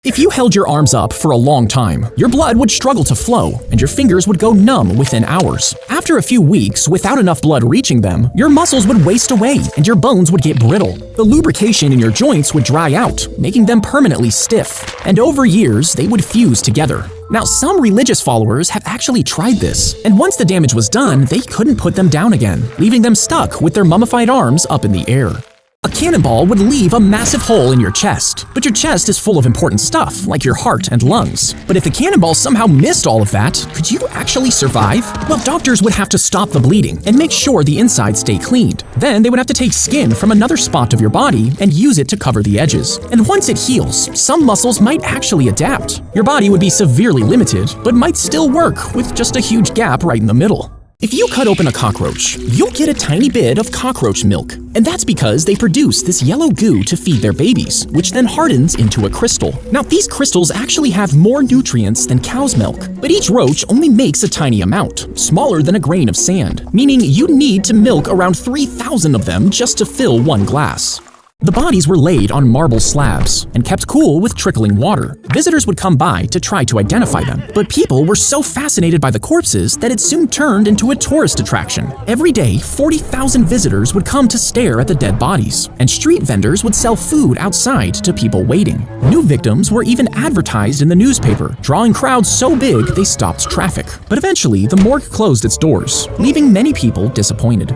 If you held your arms up for a long time, your blood would struggle to flow, and your fingers would go numb within hours. After a few weeks, without enough blood reaching them, your muscles would waste away and your bones would get brittle. The lubrication in your joints would dry out, making them permanently stiff, and over years, they would fuse together. Now, some religious followers have actually tried this, and once the damage was done, they couldn't put them down again, leaving them stuck with their mummified arms up in the air. A cannonball would leave a massive hole in your chest, but your chest is full of important stuff, like your heart and lungs. But if the cannonball somehow missed all of that, could you actually survive? Well, doctors would have to stop the bleeding and make sure the inside stay cleaned. Then they would have to take skin from another spot of your body and use it to cover the edges. And once it heals, some muscles might actually adapt. Your body would be severely limited, but might still work with just a huge gap right in the middle. If you cut open a cockroach, you'll get a tiny bit of cockroach milk. And that's because they produce this yellow goo to feed their babies, which then hardens into a crystal. Now, these crystals actually have more nutrients than cow's milk, but each roach only makes a tiny amount, smaller than a grain of sand, meaning you'd need to milk around 3,000 of them just to fill one glass. The bodies were laid on marble slabs and kept cool with trickling water. Visitors would come by to try to identify them, but people were so fascinated by the corpses that it soon turned into a tourist attraction. Every day, 40,000 visitors would come to stare at the dead bodies, and street vendors would sell food outside to people waiting. New victims were even advertised in the newspaper, drawing crowds so big they stopped traffic. But eventually, the morgue closed its doors, leaving many people disappointed.